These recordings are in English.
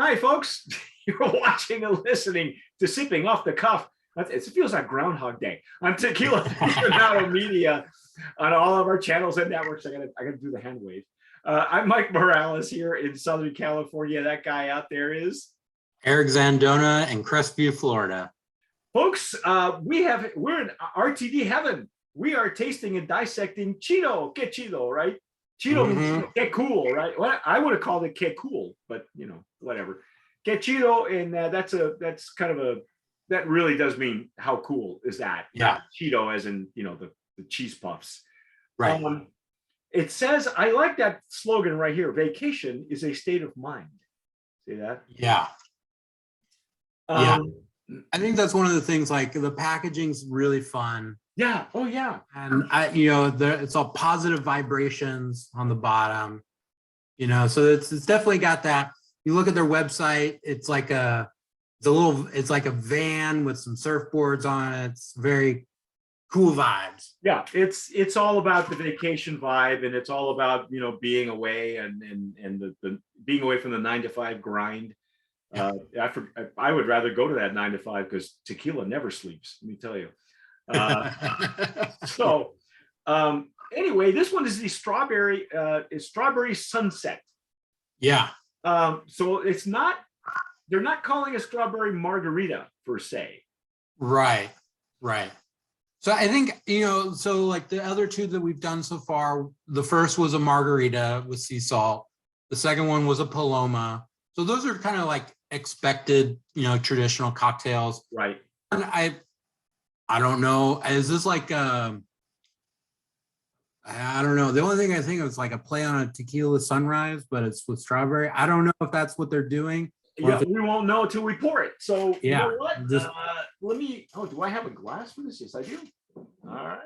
Hi, folks. You're watching and listening to Sipping Off the Cuff. It feels like Groundhog Day on Tequila Aficionado Media on all of our channels and networks. I gotta do the hand wave. I'm Mike Morales here in Southern California. That guy out there is Eric Zandona in Crestview, Florida. Folks, we're in RTD heaven. We are tasting and dissecting Chido. Que Chido, right? Chido means que cool, right? Well, I would have called it que cool, but whatever. Que Chido, and that's kind of that really does mean how cool is that? Yeah. Chido as in the cheese puffs. Right. It says, I like that slogan right here. Vacation is a state of mind. See that? Yeah. Yeah. I think that's one of the things, like the packaging's really fun. Yeah. Oh yeah. And it's all positive vibrations on the bottom, so it's definitely got that. You look at their website, it's like a van with some surfboards on it. It's very cool vibes. Yeah, it's all about the vacation vibe, and it's all about being away and the being away from the 9-to-5 grind. I would rather go to that 9-to-5 because tequila never sleeps, let me tell you. Anyway, this one is the strawberry sunset. Yeah. So they're not calling a strawberry margarita per se. Right. So I think, so like the other two that we've done so far, the first was a margarita with sea salt. The second one was a Paloma. So those are kind of like expected, traditional cocktails. Right. And I don't know. Is this like I don't know. The only thing I think of is like a play on a tequila sunrise, but it's with strawberry. I don't know if that's what they're doing. Yeah, we won't know until we pour it. So yeah, you know what? Let me. Oh, do I have a glass for this? Yes, I do. All right.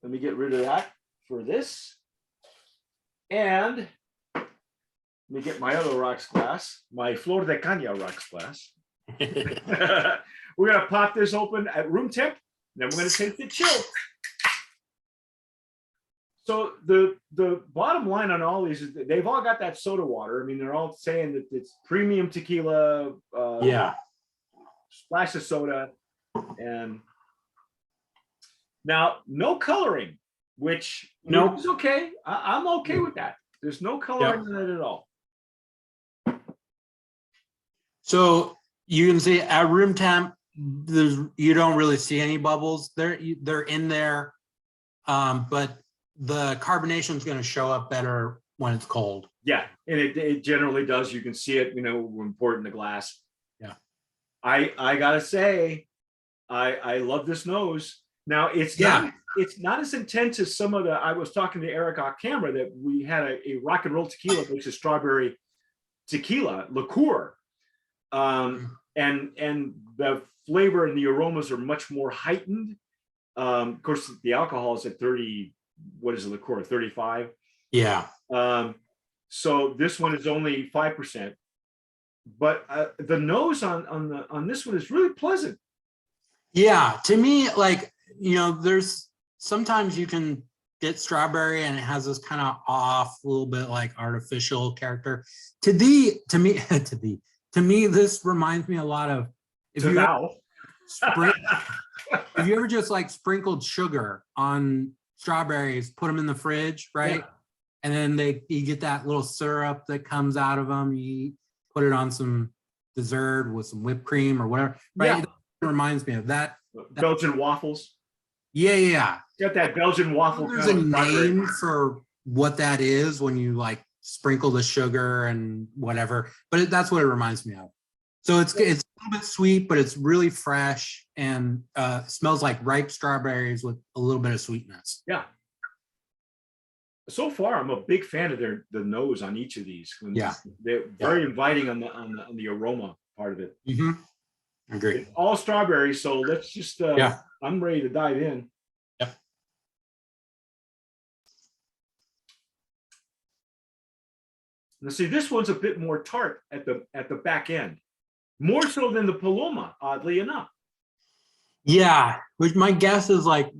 Let me get rid of that for this. And let me get my other rocks glass, my Flor de Caña rocks glass. We're gonna pop this open at room temp. Then we're gonna taste it chilled. So the bottom line on all these is that they've all got that soda water. I mean, they're all saying that it's premium tequila, splash of soda, and now no coloring, which is okay. I'm okay with that. There's no coloring in it at all. So you can see at room temp, you don't really see any bubbles. They're in there, but the carbonation is going to show up better when it's cold. Yeah, and it generally does. You can see it, when we pour it in the glass. Yeah. I gotta say, I love this nose. Now it's not as intense as some of the. I was talking to Eric off camera that we had a rock and roll tequila, which is strawberry tequila liqueur, and the flavor and the aromas are much more heightened. Of course, the alcohol is at 30. What is the liqueur? 35. Yeah. So this one is only 5%, but the nose on this one is really pleasant. Yeah, to me, like there's sometimes you can get strawberry and it has this kind of off, a little bit like artificial character. To me, this reminds me a lot of if you ever just like sprinkled sugar on strawberries, put them in the fridge, right? Yeah. And then you get that little syrup that comes out of them. You put it on some dessert with some whipped cream or whatever, right? It reminds me of that. Belgian waffles. Yeah. Got that Belgian waffle. There's a name for what that is when you like sprinkle the sugar and whatever, but that's what it reminds me of. So it's a little bit sweet, but it's really fresh and smells like ripe strawberries with a little bit of sweetness. Yeah. So far, I'm a big fan of the nose on each of these. They're very inviting on the aroma part of it. I agree. It's all strawberries, so let's just. I'm ready to dive in. Yep. Now, see, this one's a bit more tart at the back end. More so than the Paloma, oddly enough. Yeah, which my guess is like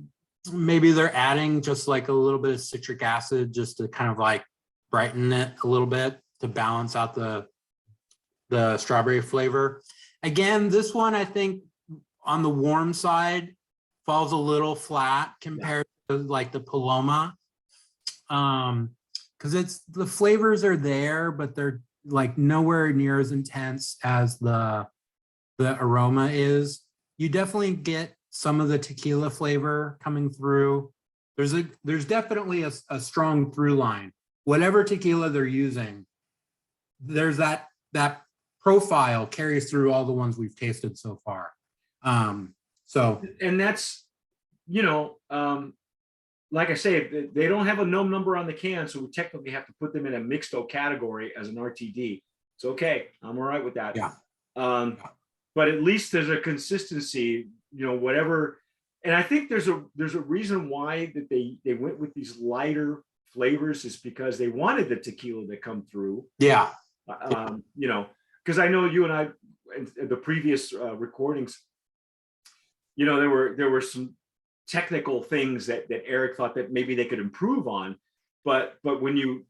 maybe they're adding just like a little bit of citric acid just to kind of like brighten it a little bit to balance out the the strawberry flavor. Again, this one I think on the warm side falls a little flat compared to like the Paloma. Because it's the flavors are there, but they're like nowhere near as intense as the aroma is. You definitely get some of the tequila flavor coming through. There's definitely a strong through line. Whatever tequila they're using, there's that profile carries through all the ones we've tasted so far. So and that's, you know, like I say, they don't have a number on the can, so we technically have to put them in a mixto category as an RTD. It's okay. I'm all right with that. Yeah. But at least there's a consistency, you know, whatever. And I think there's a reason why that they went with these lighter flavors is because they wanted the tequila to come through. Yeah. You know, because I know you and I in the previous recordings, you know, there were some technical things that Eric thought that maybe they could improve on, but when you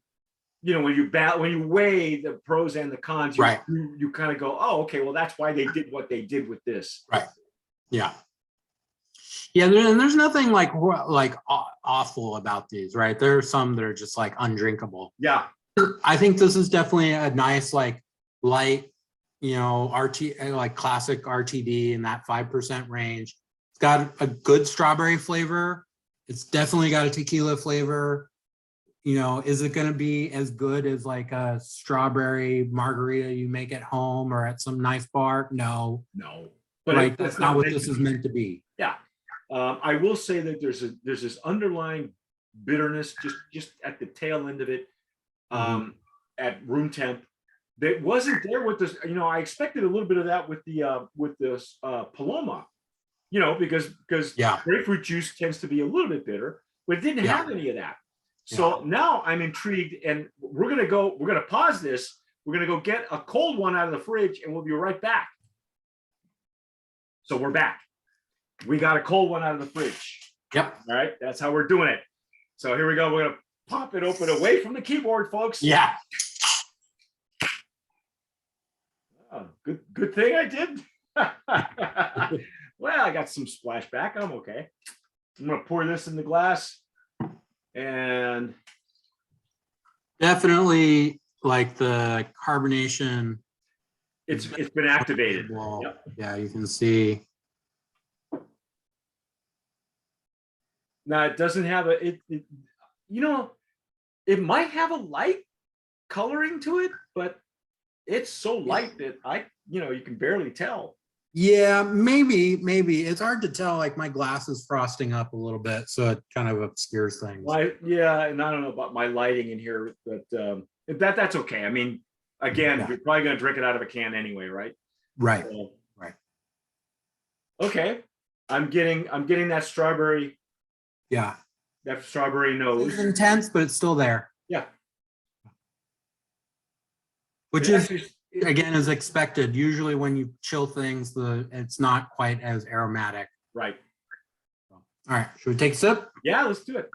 weigh the pros and the cons, you kind of go, oh, okay, well that's why they did what they did with this. Right. Yeah. Yeah, and there's nothing like awful about these, right? There are some that are just like undrinkable. Yeah. I think this is definitely a nice like light, you know, like classic RTD in that 5% range. It's got a good strawberry flavor. It's definitely got a tequila flavor. You know, is it going to be as good as like a strawberry margarita you make at home or at some nice bar? No. But right, that's not what this is meant to be. Yeah. I will say that there's this underlying bitterness just at the tail end of it, at room temp, that wasn't there with this. You know, I expected a little bit of that with this Paloma, you know, because grapefruit juice tends to be a little bit bitter, but it didn't have any of that. So now I'm intrigued, and we're gonna pause this. We're gonna go get a cold one out of the fridge, and we'll be right back. So we're back. We got a cold one out of the fridge. Yep. All right. That's how we're doing it. So here we go. We're going to pop it open away from the keyboard, folks. Yeah. Oh, good thing I did. Well, I got some splashback. I'm okay. I'm going to pour this in the glass. And definitely like the carbonation. It's been activated. Yep. Yeah, you can see. Now it doesn't have you know, it might have a light coloring to it, but it's so light that you can barely tell. Yeah, maybe it's hard to tell. Like my glass is frosting up a little bit, so it kind of obscures things. Yeah, and I don't know about my lighting in here, but that's okay. I mean, again, you're probably going to drink it out of a can anyway, right? Right. So, right. Okay, I'm getting that strawberry. Yeah. That strawberry nose. It's intense, but it's still there. Yeah. Which is, again, as expected. Usually when you chill things, it's not quite as aromatic. Right. All right. Should we take a sip? Yeah, let's do it.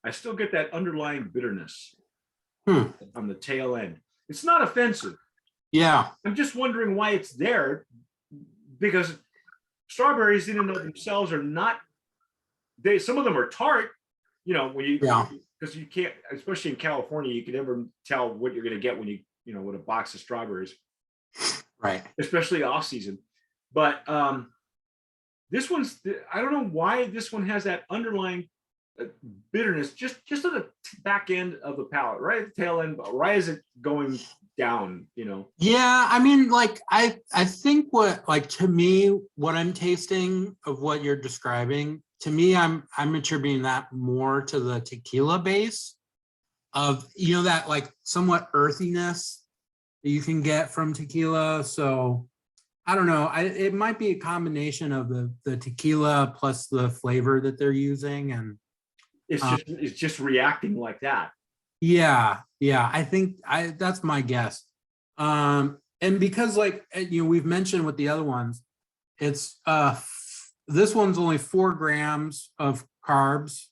I still get that underlying bitterness on the tail end. It's not offensive. Yeah. I'm just wondering why it's there, because strawberries in and of themselves are not, some of them are tart, you know, because you can't, especially in California, you can never tell what you're going to get when with a box of strawberries. Right. Especially off season. But this one's, I don't know why this one has that underlying bitterness just at the back end of the palate, right at the tail end, right as it going down, you know. Yeah, I mean, like I think to me, what I'm tasting of what you're describing, to me, I'm attributing that more to the tequila base of, you know, that like somewhat earthiness that you can get from tequila. So I don't know, it might be a combination of the tequila plus the flavor that they're using, and it's just reacting like that. Yeah, I think that's my guess. And because, like, you know, we've mentioned with the other ones, it's this one's only 4 grams of carbs.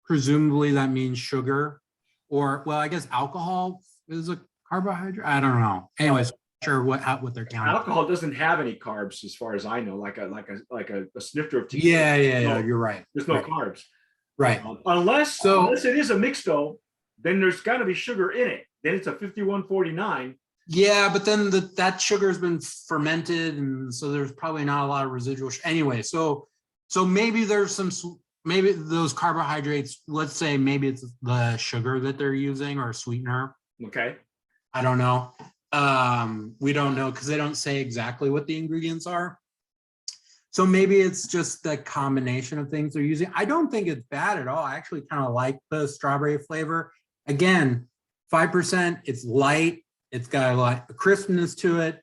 Presumably that means sugar, or well, I guess alcohol is a carbohydrate. I don't know. Anyways, sure what they're counting. Alcohol doesn't have any carbs, as far as I know. Like a snifter of tequila. Yeah. You're right. There's no carbs. Right. Unless it is a mixto, then there's got to be sugar in it. Then it's a 5149. Yeah, but then that sugar has been fermented, and so there's probably not a lot of residual. Anyway, so maybe there's some, maybe those carbohydrates. Let's say maybe it's the sugar that they're using or sweetener. Okay. I don't know. We don't know because they don't say exactly what the ingredients are. So maybe it's just the combination of things they're using. I don't think it's bad at all. I actually kind of like the strawberry flavor. Again, 5%. It's light. It's got a lot of crispness to it.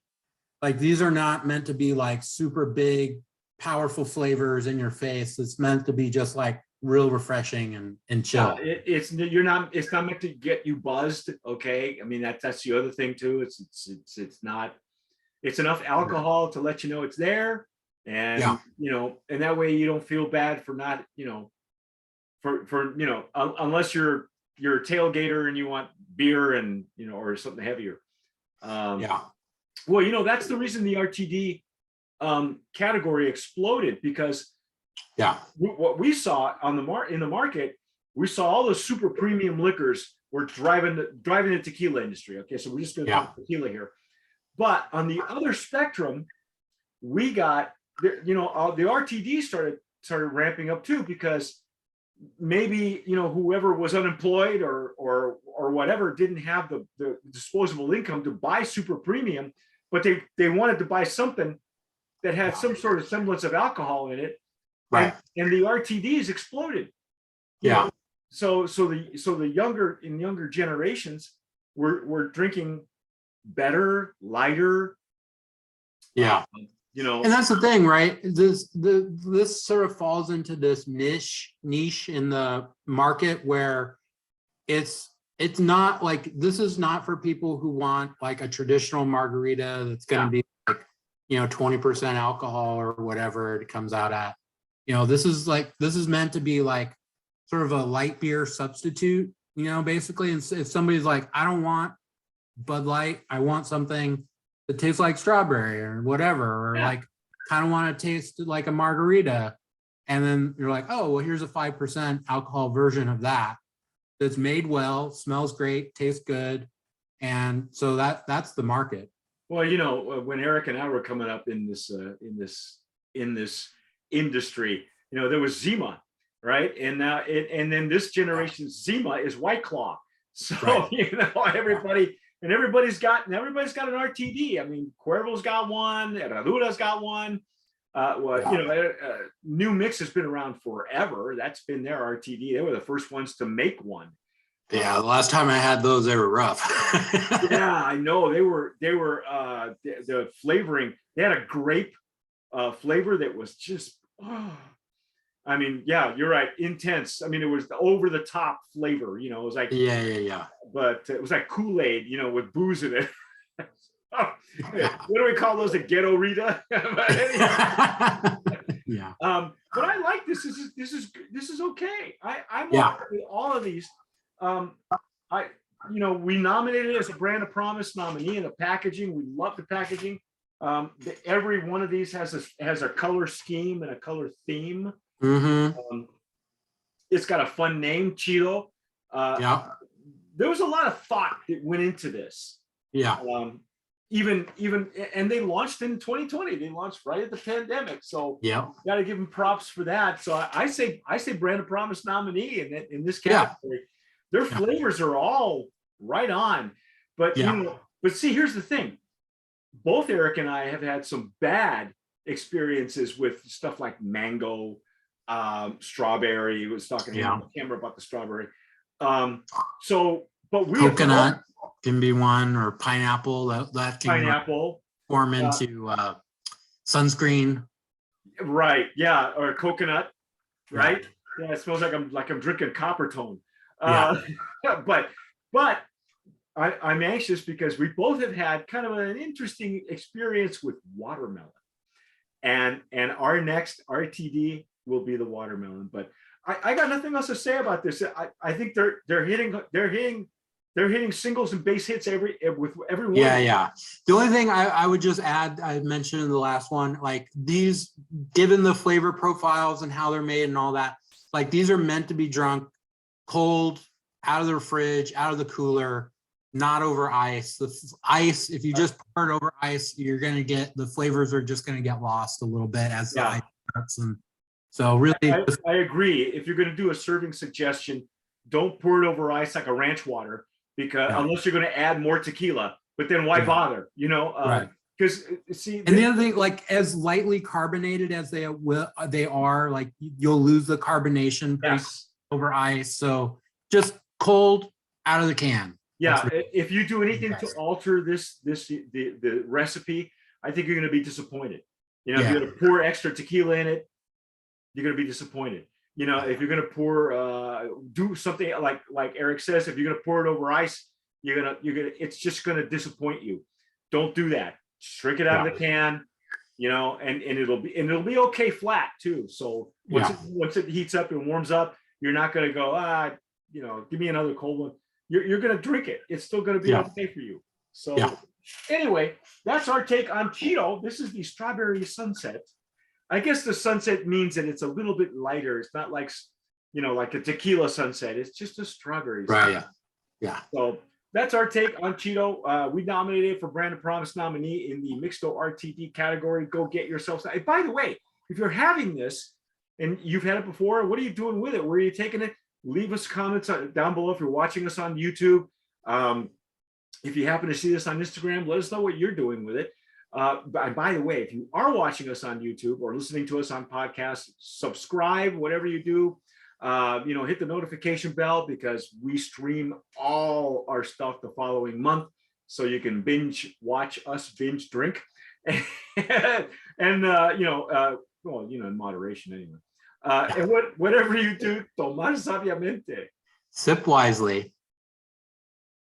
Like these are not meant to be like super big, powerful flavors in your face. It's meant to be just like real refreshing and chill. Yeah, it's not meant to get you buzzed. Okay. I mean, that's the other thing too. It's not, it's enough alcohol to let you know it's there. And, and that way you don't feel bad for not, unless you're a tailgater and you want beer and, or something heavier. Well, that's the reason the RTD category exploded, because what we saw in the market, we saw all the super premium liquors were driving the tequila industry. Okay, so we're just going to talk tequila here. But on the other spectrum, we got the RTD started ramping up too, because maybe whoever was unemployed or whatever didn't have the disposable income to buy super premium, but they wanted to buy something that had some sort of semblance of alcohol in it. Right. And the RTDs exploded. So the younger generations were drinking better, lighter. And that's the thing, right? This sort of falls into this niche in the market where it's not like, this is not for people who want like a traditional margarita that's going to be like 20% alcohol or whatever it comes out at. This is meant to be like sort of a light beer substitute, basically. And if somebody's like, I don't want Bud Light, I want something that tastes like strawberry or whatever, or like kind of want to taste like a margarita. And then you're like, oh, well, here's a 5% alcohol version of that that's made well, smells great, tastes good. And so that's the market. Well, when Eric and I were coming up in this industry, there was Zima, right? And now and then this generation's Zima is White Claw. So everybody's got an RTD. I mean, Cuervo's got one, Herradura's got one. New Mix has been around forever. That's been their RTD. They were the first ones to make one. Yeah, the last time I had those, they were rough. Yeah, I know. They were the flavoring. They had a grape flavor that was just, I mean, yeah, you're right. Intense. I mean, it was the over the top flavor, it was like, yeah. But it was like Kool-Aid, with booze in it. What do we call those? A ghetto Rita? Yeah. But I like this. This is okay. I'm okay with all of these. We nominated it as a Brand of Promise nominee in the packaging. We love the packaging. Every one of these has a color scheme and a color theme. Mm-hmm. It's got a fun name, Chido. There was a lot of thought that went into this. Even and they launched in 2020. They launched right at the pandemic. So got to give them props for that. So I say Brand of Promise nominee in this category. Their flavors are all right on. But but see, here's the thing. Both Eric and I have had some bad experiences with stuff like mango, strawberry. He was talking on the camera about the strawberry. But we coconut can be one, or pineapple. That can form into sunscreen. Right. Yeah. Or coconut. Right. Yeah. It smells like I'm drinking copper tone. But I'm anxious because we both have had kind of an interesting experience with watermelon. and our next RTD will be the watermelon. But I got nothing else to say about this. I think they're hitting singles and base hits with every one. Yeah. The only thing I would just add, I mentioned in the last one, like these, given the flavor profiles and how they're made and all that, like these are meant to be drunk cold, out of the fridge, out of the cooler, not over ice. The ice, if you just pour it over ice, you're going to get, the flavors are just going to get lost a little bit as the ice starts. And so really, I agree. If you're going to do a serving suggestion, don't pour it over ice like a ranch water, because unless you're going to add more tequila, but then why bother? You know, because see, and the other thing, like as lightly carbonated as they are, like you'll lose the carbonation over ice. So just cold out of the can. Yeah, if you do anything to alter the recipe, I think you're going to be disappointed. You know, if you're going to pour extra tequila in it, you're going to be disappointed. You know, if you're going to pour, do something like Eric says, if you're going to pour it over ice, it's just going to disappoint you. Don't do that. Shrink it out of the can, you know, and it'll be okay flat too. So once it heats up and warms up, you're not going to go, you know, give me another cold one. You're going to drink it. It's still going to be okay for you. So anyway, that's our take on Chido. This is the Strawberry Sunset. I guess the sunset means that it's a little bit lighter. It's not like, you know, like a tequila sunset. It's just a strawberry sunset. Yeah. So that's our take on Chido. We nominated for Brand of Promise nominee in the Mixto RTD category. Go get yourself. By the way, if you're having this and you've had it before, what are you doing with it? Where are you taking it? Leave us comments down below if you're watching us on YouTube. If you happen to see this on Instagram, let us know what you're doing with it. By the way, if you are watching us on YouTube or listening to us on podcasts, subscribe, whatever you do. You know, hit the notification bell, because we stream all our stuff the following month, so you can binge watch us binge drink, and you know, well, you know, in moderation anyway. And whatever you do, tomar sabiamente. Sip wisely.